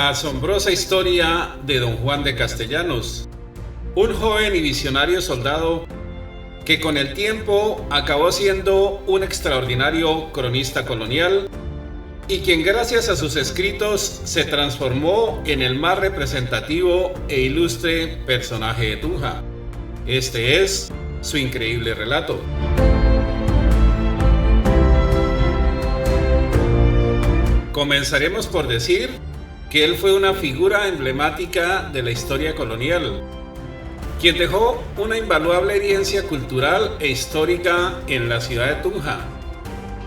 La asombrosa historia de Don Juan de Castellanos, un joven y visionario soldado que con el tiempo acabó siendo un extraordinario cronista colonial y quien gracias a sus escritos se transformó en el más representativo e ilustre personaje de Tunja. Este es su increíble relato. Comenzaremos por decir que él fue una figura emblemática de la historia colonial, quien dejó una invaluable herencia cultural e histórica en la ciudad de Tunja,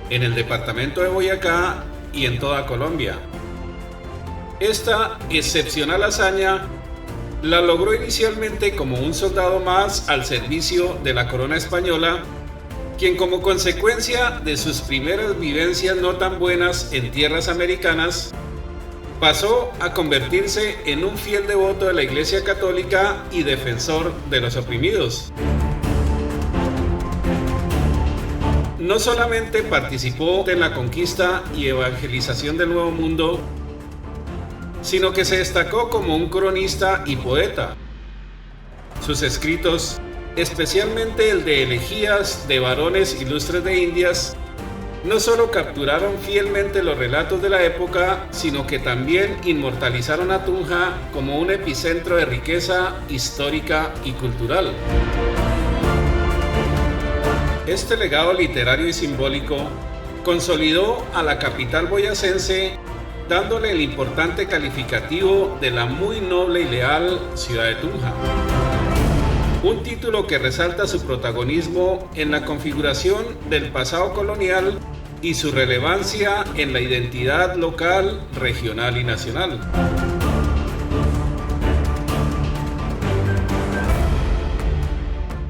en el departamento de Boyacá y en toda Colombia. Esta excepcional hazaña la logró inicialmente como un soldado más al servicio de la corona española, quien como consecuencia de sus primeras vivencias no tan buenas en tierras americanas, pasó a convertirse en un fiel devoto de la Iglesia Católica y defensor de los oprimidos. No solamente participó en la conquista y evangelización del Nuevo Mundo, sino que se destacó como un cronista y poeta. Sus escritos, especialmente el de Elegías de varones ilustres de Indias, no solo capturaron fielmente los relatos de la época, sino que también inmortalizaron a Tunja como un epicentro de riqueza histórica y cultural. Este legado literario y simbólico consolidó a la capital boyacense, dándole el importante calificativo de la muy noble y leal ciudad de Tunja. Un título que resalta su protagonismo en la configuración del pasado colonial y su relevancia en la identidad local, regional y nacional.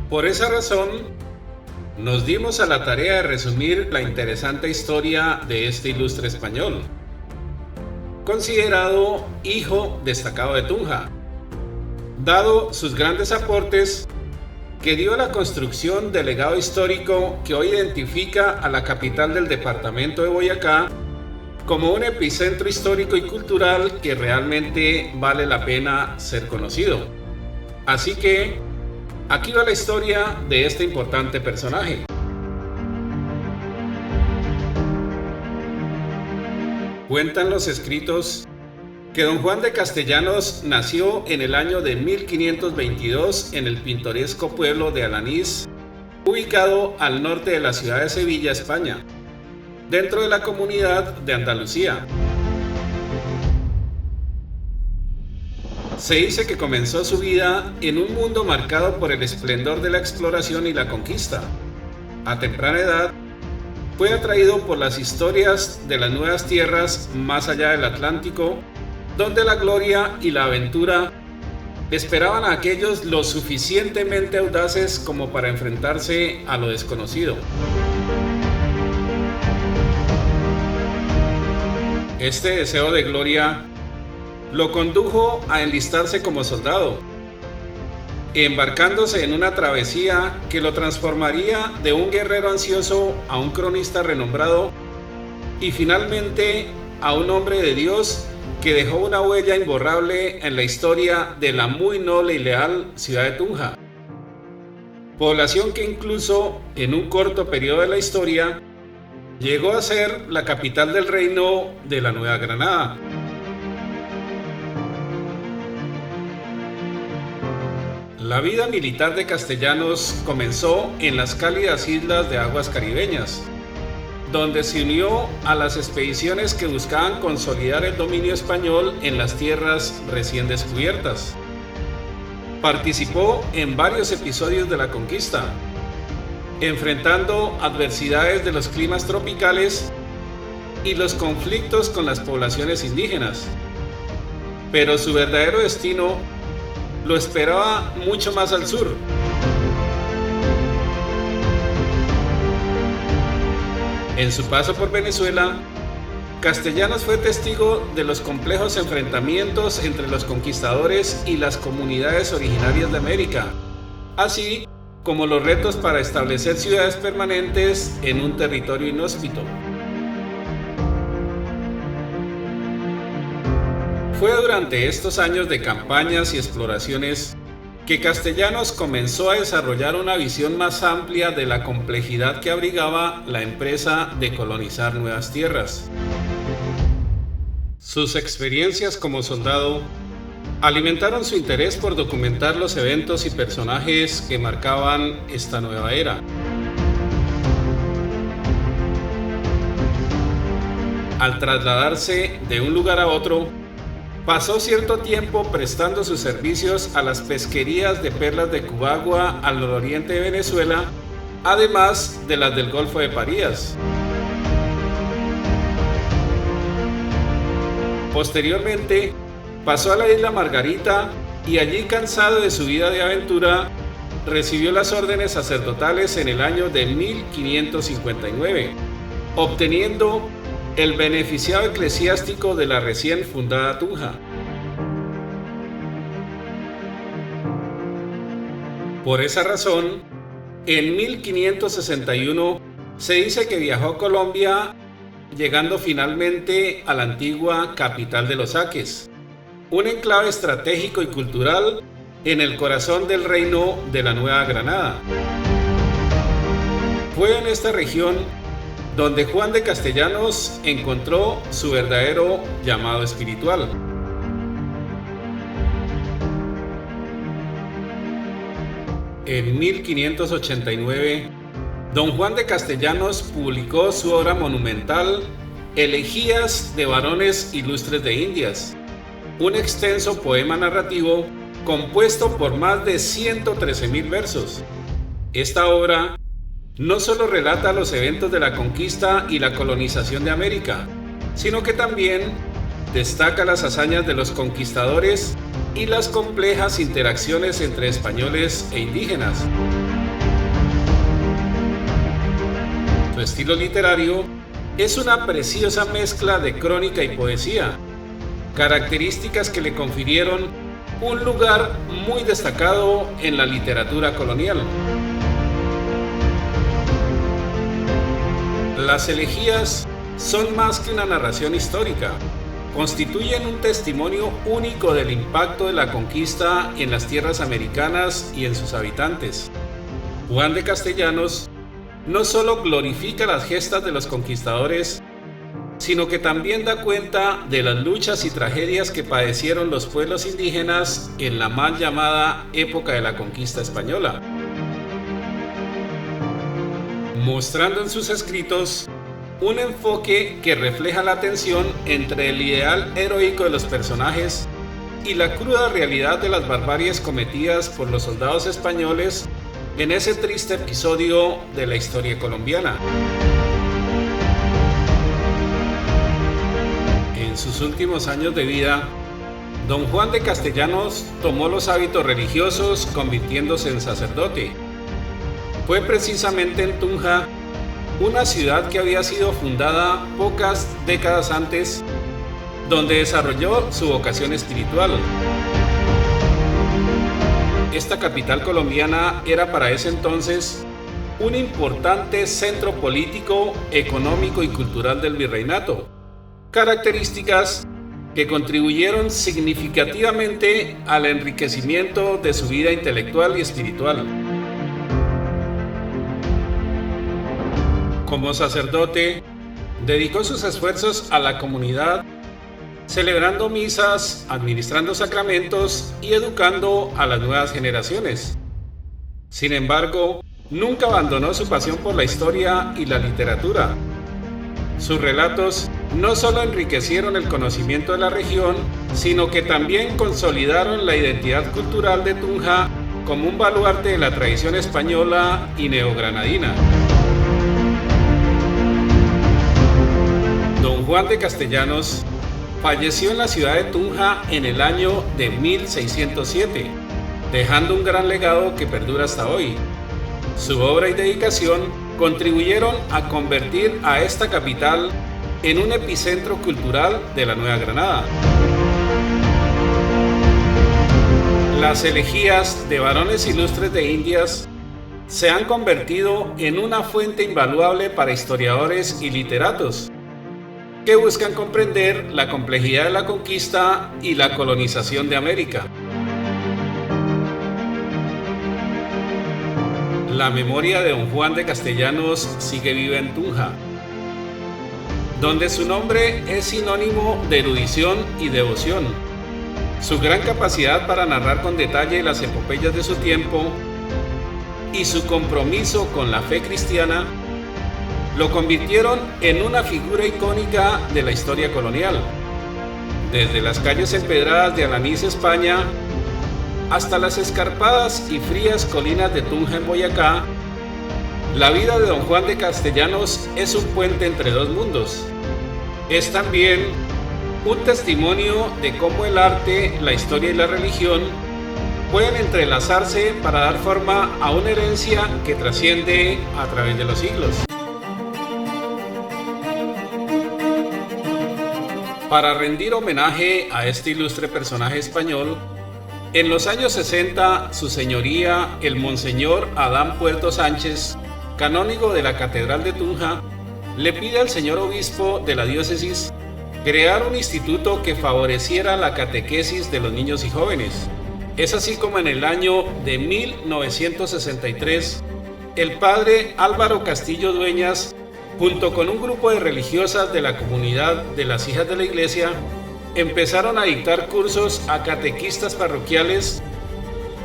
Por esa razón, nos dimos a la tarea de resumir la interesante historia de este ilustre español, considerado hijo destacado de Tunja, dado sus grandes aportes que dio a la construcción del legado histórico que hoy identifica a la capital del departamento de Boyacá como un epicentro histórico y cultural que realmente vale la pena ser conocido. Así que, aquí va la historia de este importante personaje. Cuentan los escritos que Don Juan de Castellanos nació en el año de 1522 en el pintoresco pueblo de Alanís, ubicado al norte de la ciudad de Sevilla, España, dentro de la comunidad de Andalucía. Se dice que comenzó su vida en un mundo marcado por el esplendor de la exploración y la conquista. A temprana edad, fue atraído por las historias de las nuevas tierras más allá del Atlántico, donde la gloria y la aventura esperaban a aquellos lo suficientemente audaces como para enfrentarse a lo desconocido. Este deseo de gloria lo condujo a enlistarse como soldado, embarcándose en una travesía que lo transformaría de un guerrero ansioso a un cronista renombrado y finalmente a un hombre de Dios que dejó una huella imborrable en la historia de la muy noble y leal ciudad de Tunja, población que incluso en un corto periodo de la historia llegó a ser la capital del reino de la Nueva Granada. La vida militar de Castellanos comenzó en las cálidas islas de aguas caribeñas, donde se unió a las expediciones que buscaban consolidar el dominio español en las tierras recién descubiertas. Participó en varios episodios de la conquista, enfrentando adversidades de los climas tropicales y los conflictos con las poblaciones indígenas. Pero su verdadero destino lo esperaba mucho más al sur. En su paso por Venezuela, Castellanos fue testigo de los complejos enfrentamientos entre los conquistadores y las comunidades originarias de América, así como los retos para establecer ciudades permanentes en un territorio inhóspito. Fue durante estos años de campañas y exploraciones que Castellanos comenzó a desarrollar una visión más amplia de la complejidad que abrigaba la empresa de colonizar nuevas tierras. Sus experiencias como soldado alimentaron su interés por documentar los eventos y personajes que marcaban esta nueva era. Al trasladarse de un lugar a otro, pasó cierto tiempo prestando sus servicios a las pesquerías de perlas de Cubagua al nororiente de Venezuela, además de las del Golfo de Parías. Posteriormente, pasó a la isla Margarita y allí, cansado de su vida de aventura, recibió las órdenes sacerdotales en el año de 1559, obteniendo el beneficiado eclesiástico de la recién fundada Tunja. Por esa razón, en 1561 se dice que viajó a Colombia, llegando finalmente a la antigua capital de los Aques, un enclave estratégico y cultural en el corazón del reino de la Nueva Granada. Fue en esta región donde Juan de Castellanos encontró su verdadero llamado espiritual. En 1589, don Juan de Castellanos publicó su obra monumental Elegías de varones ilustres de Indias, un extenso poema narrativo compuesto por más de 113.000 versos. Esta obra no solo relata los eventos de la conquista y la colonización de América, sino que también destaca las hazañas de los conquistadores y las complejas interacciones entre españoles e indígenas. Su estilo literario es una preciosa mezcla de crónica y poesía, características que le confirieron un lugar muy destacado en la literatura colonial. Las elegías son más que una narración histórica, constituyen un testimonio único del impacto de la conquista en las tierras americanas y en sus habitantes. Juan de Castellanos no solo glorifica las gestas de los conquistadores, sino que también da cuenta de las luchas y tragedias que padecieron los pueblos indígenas en la mal llamada época de la conquista española, mostrando en sus escritos un enfoque que refleja la tensión entre el ideal heroico de los personajes y la cruda realidad de las barbaries cometidas por los soldados españoles en ese triste episodio de la historia colombiana. En sus últimos años de vida, don Juan de Castellanos tomó los hábitos religiosos, convirtiéndose en sacerdote. Fue precisamente en Tunja, una ciudad que había sido fundada pocas décadas antes, donde desarrolló su vocación espiritual. Esta capital colombiana era para ese entonces un importante centro político, económico y cultural del virreinato, características que contribuyeron significativamente al enriquecimiento de su vida intelectual y espiritual. Como sacerdote, dedicó sus esfuerzos a la comunidad, celebrando misas, administrando sacramentos y educando a las nuevas generaciones. Sin embargo, nunca abandonó su pasión por la historia y la literatura. Sus relatos no solo enriquecieron el conocimiento de la región, sino que también consolidaron la identidad cultural de Tunja como un baluarte de la tradición española y neogranadina. Don Juan de Castellanos falleció en la ciudad de Tunja en el año de 1607, dejando un gran legado que perdura hasta hoy. Su obra y dedicación contribuyeron a convertir a esta capital en un epicentro cultural de la Nueva Granada. Las elegías de varones ilustres de Indias se han convertido en una fuente invaluable para historiadores y literatos, que buscan comprender la complejidad de la conquista y la colonización de América. La memoria de don Juan de Castellanos sigue viva en Tunja, donde su nombre es sinónimo de erudición y devoción. Su gran capacidad para narrar con detalle las epopeyas de su tiempo y su compromiso con la fe cristiana lo convirtieron en una figura icónica de la historia colonial. Desde las calles empedradas de Alanís, España, hasta las escarpadas y frías colinas de Tunja en Boyacá, la vida de don Juan de Castellanos es un puente entre dos mundos. Es también un testimonio de cómo el arte, la historia y la religión pueden entrelazarse para dar forma a una herencia que trasciende a través de los siglos. Para rendir homenaje a este ilustre personaje español, en los años 60, su señoría, el Monseñor Adán Puerto Sánchez, canónigo de la Catedral de Tunja, le pide al señor obispo de la diócesis crear un instituto que favoreciera la catequesis de los niños y jóvenes. Es así como en el año de 1963, el padre Álvaro Castillo Dueñas, junto con un grupo de religiosas de la comunidad de las Hijas de la Iglesia, empezaron a dictar cursos a catequistas parroquiales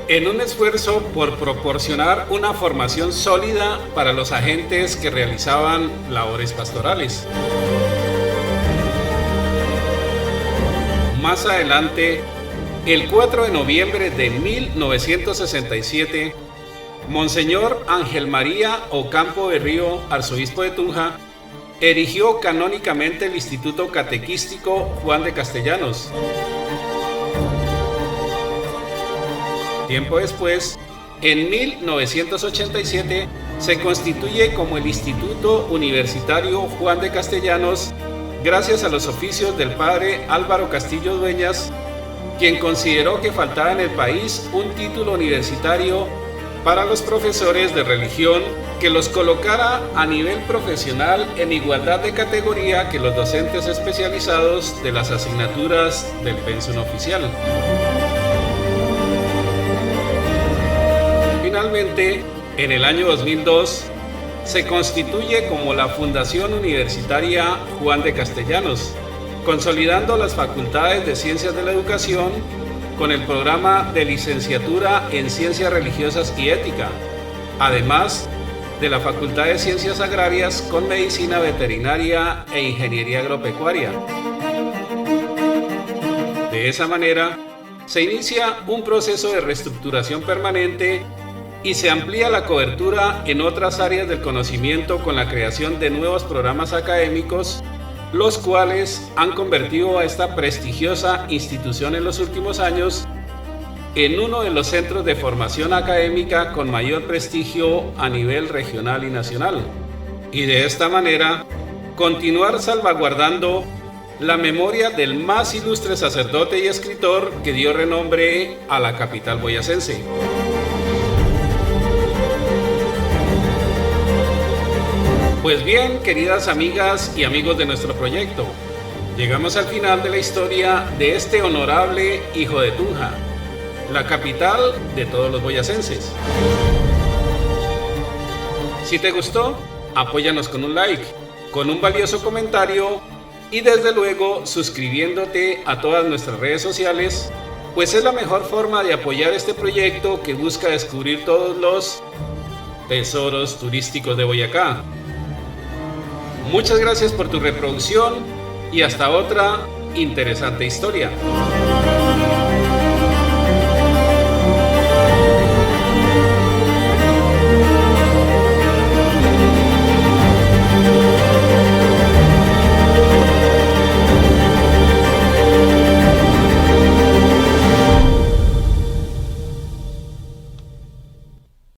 en un esfuerzo por proporcionar una formación sólida para los agentes que realizaban labores pastorales. Más adelante, el 4 de noviembre de 1967, Monseñor Ángel María Ocampo Berrío, arzobispo de Tunja, erigió canónicamente el Instituto Catequístico Juan de Castellanos. Tiempo después, en 1987, se constituye como el Instituto Universitario Juan de Castellanos, gracias a los oficios del padre Álvaro Castillo Dueñas, quien consideró que faltaba en el país un título universitario para los profesores de religión que los colocara a nivel profesional en igualdad de categoría que los docentes especializados de las asignaturas del pensum oficial. Finalmente, en el año 2002, se constituye como la Fundación Universitaria Juan de Castellanos, consolidando las facultades de Ciencias de la Educación con el programa de licenciatura en Ciencias Religiosas y Ética, además de la Facultad de Ciencias Agrarias con Medicina Veterinaria e Ingeniería Agropecuaria. De esa manera, se inicia un proceso de reestructuración permanente y se amplía la cobertura en otras áreas del conocimiento con la creación de nuevos programas académicos, los cuales han convertido a esta prestigiosa institución en los últimos años en uno de los centros de formación académica con mayor prestigio a nivel regional y nacional. Y de esta manera, continuar salvaguardando la memoria del más ilustre sacerdote y escritor que dio renombre a la capital boyacense. Pues bien, queridas amigas y amigos de nuestro proyecto, llegamos al final de la historia de este honorable hijo de Tunja, la capital de todos los boyacenses. Si te gustó, apóyanos con un like, con un valioso comentario y desde luego suscribiéndote a todas nuestras redes sociales, pues es la mejor forma de apoyar este proyecto que busca descubrir todos los tesoros turísticos de Boyacá. Muchas gracias por tu reproducción y hasta otra interesante historia.